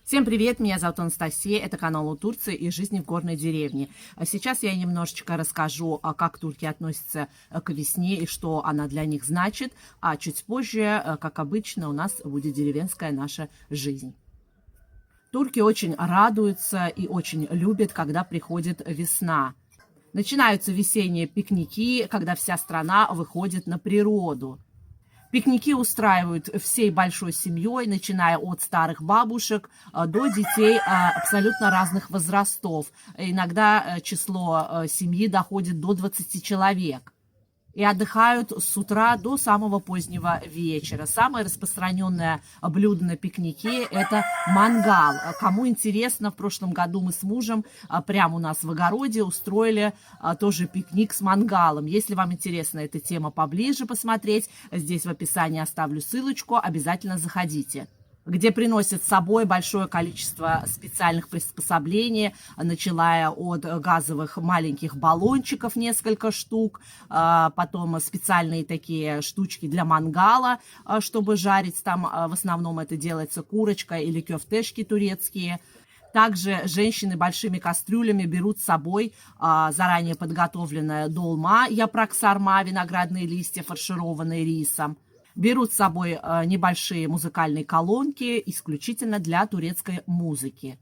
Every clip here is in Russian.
Всем привет, меня зовут Анастасия, это канал о Турции и жизни в горной деревне. Сейчас я немножечко расскажу, как турки относятся к весне и что она для них значит, а чуть позже, как обычно, у нас будет деревенская наша жизнь. Турки очень радуются и очень любят, когда приходит весна. Начинаются весенние пикники, когда вся страна выходит на природу. Пикники устраивают всей большой семьей, начиная от старых бабушек до детей абсолютно разных возрастов. Иногда число семьи доходит до 20 человек. И отдыхают с утра до самого позднего вечера. Самое распространенное блюдо на пикнике – это мангал. Кому интересно, в прошлом году мы с мужем прямо у нас в огороде устроили тоже пикник с мангалом. Если вам интересна эта тема поближе посмотреть, здесь в описании оставлю ссылочку, обязательно заходите. Где приносят с собой большое количество специальных приспособлений, начиная от газовых маленьких баллончиков, несколько штук, потом специальные такие штучки для мангала, чтобы жарить. Там в основном это делается курочка или кёфтешки турецкие. Также женщины большими кастрюлями берут с собой заранее подготовленное долма, япрак сарма, виноградные листья, фаршированные рисом. Берут с собой небольшие музыкальные колонки исключительно для турецкой музыки.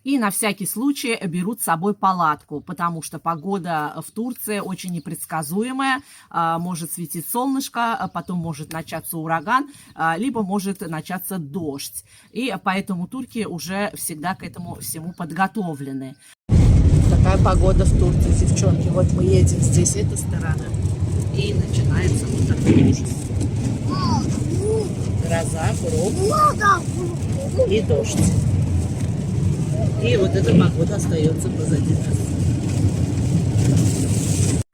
И на всякий случай берут с собой палатку, потому что погода в Турции очень непредсказуемая. Может светить солнышко, потом может начаться ураган, либо может начаться дождь. И поэтому турки уже всегда к этому всему подготовлены. Такая погода в Турции, девчонки. Вот мы едем здесь, эта сторона, и начинается вот такой ужас. Гроза, гром и дождь. И вот эта погода остается позади нас.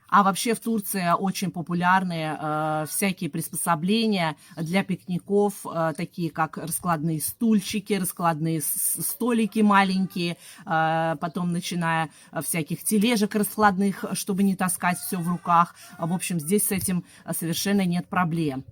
А вообще в Турции очень популярны всякие приспособления для пикников, такие как раскладные стульчики, раскладные столики маленькие, потом начиная всяких тележек раскладных, чтобы не таскать все в руках. В общем, здесь с этим совершенно нет проблем.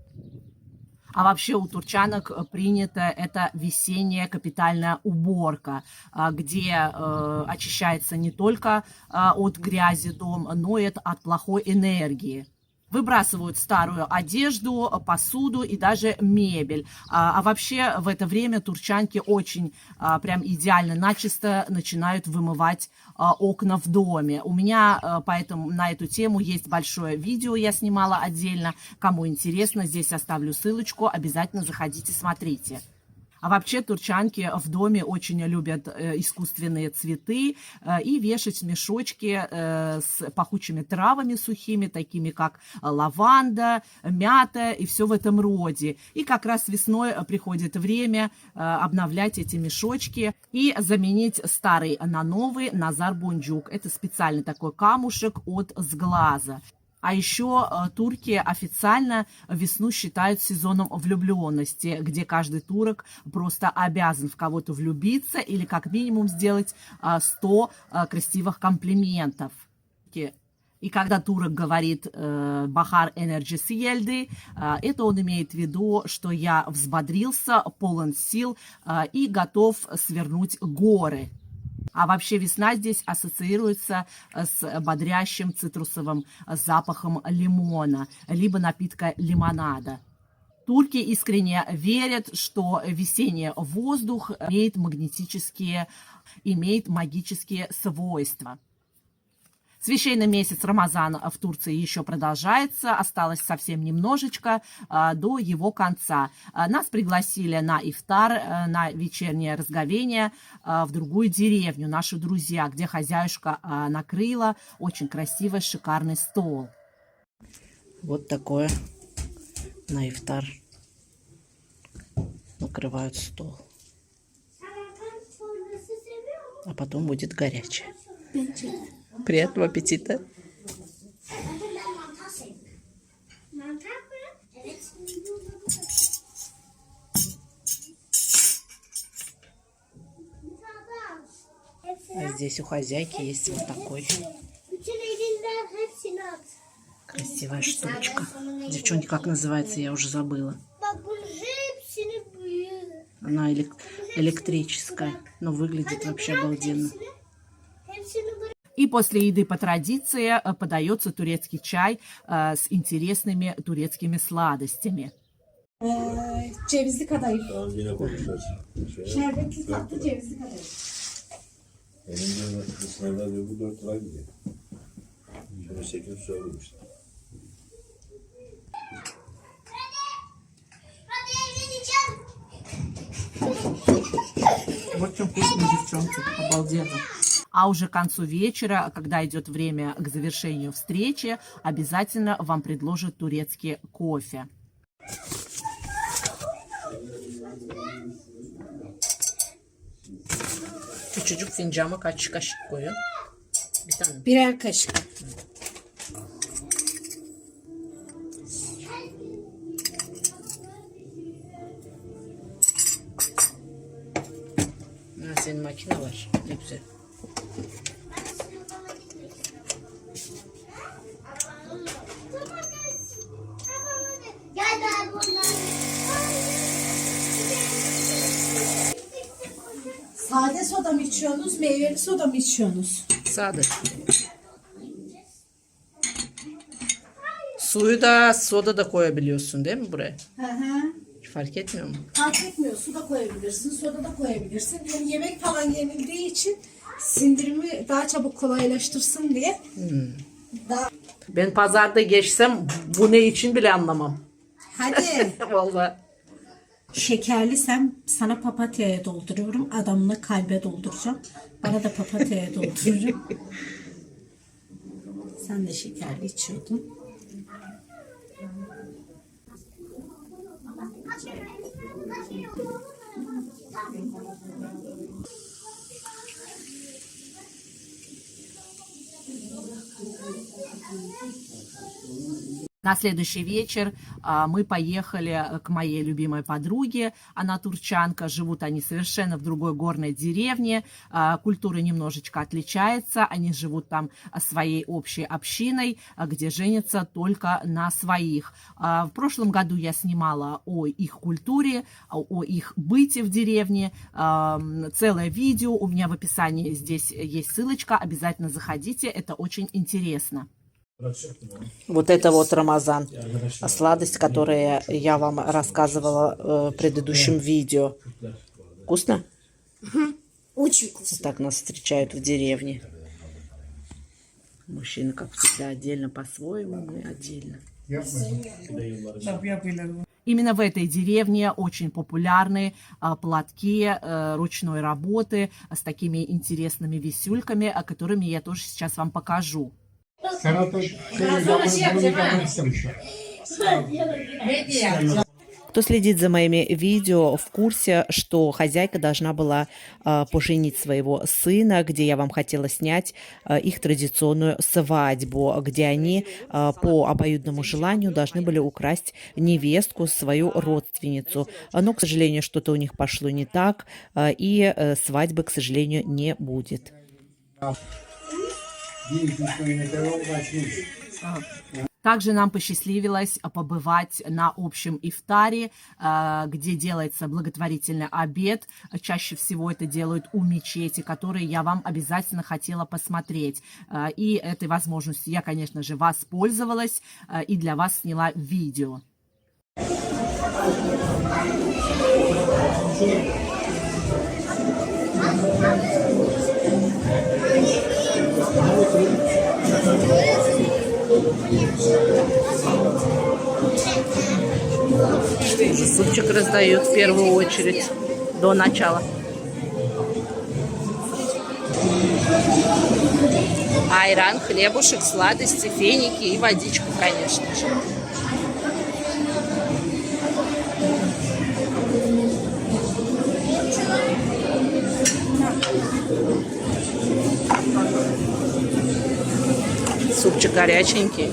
А вообще у турчанок принята эта весенняя капитальная уборка, где очищается не только от грязи дом, но и от плохой энергии. Выбрасывают старую одежду, посуду и даже мебель. А вообще в это время турчанки очень прям идеально начисто начинают вымывать окна в доме. У меня поэтому на эту тему есть большое видео, я снимала отдельно. Кому интересно, здесь оставлю ссылочку, обязательно заходите, смотрите. А вообще турчанки в доме очень любят искусственные цветы и вешать мешочки с пахучими травами сухими, такими как лаванда, мята и все в этом роде. И как раз весной приходит время обновлять эти мешочки и заменить старый на новый назар бонджук. Это специальный такой камушек от сглаза. А еще турки официально весну считают сезоном влюбленности, где каждый турок просто обязан в кого-то влюбиться или как минимум сделать 100 красивых комплиментов. И когда турок говорит «Бахар энерджиси ельды», это он имеет в виду, что я взбодрился, полон сил и готов свернуть горы. А вообще весна здесь ассоциируется с бодрящим цитрусовым запахом лимона, либо напитка лимонада. Турки искренне верят, что весенний воздух имеет магические свойства. Священный месяц Рамазан в Турции еще продолжается, осталось совсем немножечко до его конца. Нас пригласили на ифтар, на вечернее разговение в другую деревню, наши друзья, где хозяюшка накрыла очень красивый, шикарный стол. Вот такое на ифтар накрывают стол. А потом будет горячее. Приятного аппетита! А здесь у хозяйки есть вот такой красивая штучка. Девчонки, как называется, я уже забыла. Она электрическая, но выглядит вообще обалденно. И после еды по традиции подается турецкий чай с интересными турецкими sladостями. Cevizli kadayıf. Yine koymuşlar. Şerbetli tatlı cevizli kadayıf. Benim de sınavda diyor bu 4 lira gidiyor. Şöyle çekip söylemişler. Очень вкусно, девчонки, обалденно. А уже к концу вечера, когда идет время к завершению встречи, обязательно вам предложат турецкий кофе. Küçücük fincana kaç kaşık koyun? Bir tane. Birer kaşık. Ha, senin makine var. Ne güzel. Sade soda mı içiyorsunuz, meyveli soda mı içiyorsunuz? Sade. Suyu da soda da koyabiliyorsun değil mi buraya? Hı hı. Hiç fark etmiyor mu? Fark etmiyor. Su da koyabilirsin, soda da koyabilirsin. Hem yemek falan yenildiği için sindirimi daha çabuk kolaylaştırsın diye. Daha... Ben pazarda geçsem bu ne için bile anlamam. Hadi. Vallahi. Şekerlisem sana papatyaya dolduruyorum. Adamla kalbe dolduracağım. Bana da papatyaya doldururum. Sen de şekerli içiyordun. На следующий вечер мы поехали к моей любимой подруге. Она турчанка, живут они совершенно в другой горной деревне. Культура немножечко отличается. Они живут там своей общей общиной, где женятся только на своих. В прошлом году я снимала о их культуре, о их быте в деревне. Целое видео у меня в описании. Здесь есть ссылочка. Обязательно заходите. Это очень интересно. Вот это вот рамазан, сладость, которую я вам рассказывала в предыдущем видео. Вкусно? Очень вкусно. Вот так нас встречают в деревне. Мужчины, как всегда, отдельно по-своему, мы отдельно. Именно в этой деревне очень популярны платки ручной работы с такими интересными висюльками, которыми я тоже сейчас вам покажу. Кто следит за моими видео, в курсе, что хозяйка должна была поженить своего сына, где я вам хотела снять их традиционную свадьбу, где они по обоюдному желанию должны были украсть невестку, свою родственницу. Но, к сожалению, что-то у них пошло не так, и свадьбы, к сожалению, не будет. Также нам посчастливилось побывать на общем ифтаре, где делается благотворительный обед. Чаще всего это делают у мечети, которые я вам обязательно хотела посмотреть. И этой возможностью я, конечно же, воспользовалась и для вас сняла видео. Супчик раздают в первую очередь до начала. Айран, хлебушек, сладости, финики и водичку, конечно же. Супчик горяченький.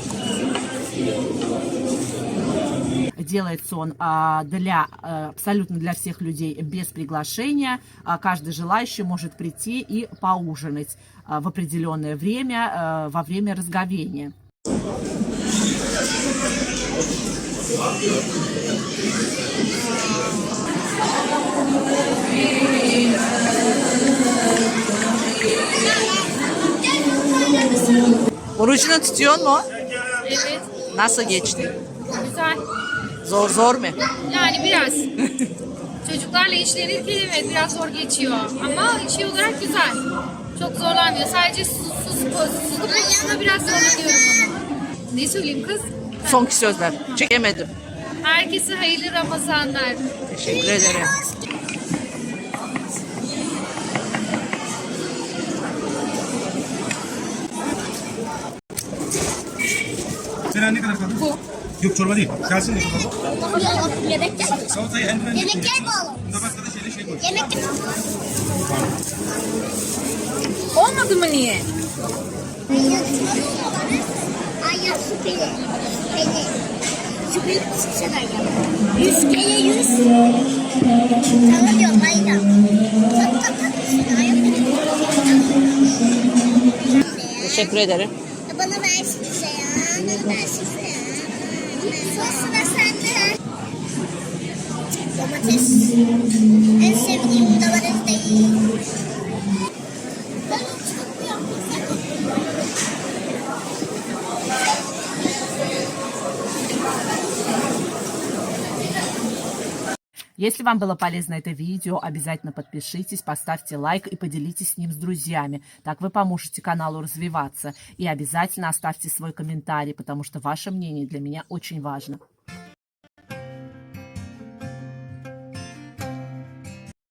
Делается он абсолютно для всех людей без приглашения. Каждый желающий может прийти и поужинать в определенное время, во время разговения. Orucunu tutuyor mu? Evet, Nasıl geçti? güzel. Zor mu? Yani biraz. Çocuklarla işlenirken evet biraz zor geçiyor. Ama şey olarak güzel. Çok zorlanmıyor. Sadece sulu konusunda biraz zorlanıyorum ama. Ne söyleyeyim kız? Sonki sözler. Çekemedim. Herkese hayırlı Ramazanlar. Teşekkür ederim. Sen ne kadar kaldı? Bu. Yok çorba değil. Gelsin ne kadar? Yemekler. Salatayı eldiven Yemekler bağlı. Tabakta da şeyle şey koy. Yemekler. Olmadı mı niye? Ayar su peli. Peli. Su peli sıksadan yap. 100 kere 100. Sana diyorum ayran. Tat tat tat. Teşekkür ederim. Bana versinize ya. Bana versinize ya. Sosu da sende. Domates. En sevdiğim domates değil. Ben onu çıkartmıyorum. Если вам было полезно это видео, обязательно подпишитесь, поставьте лайк и поделитесь с ним с друзьями. Так вы поможете каналу развиваться. И обязательно оставьте свой комментарий, потому что ваше мнение для меня очень важно.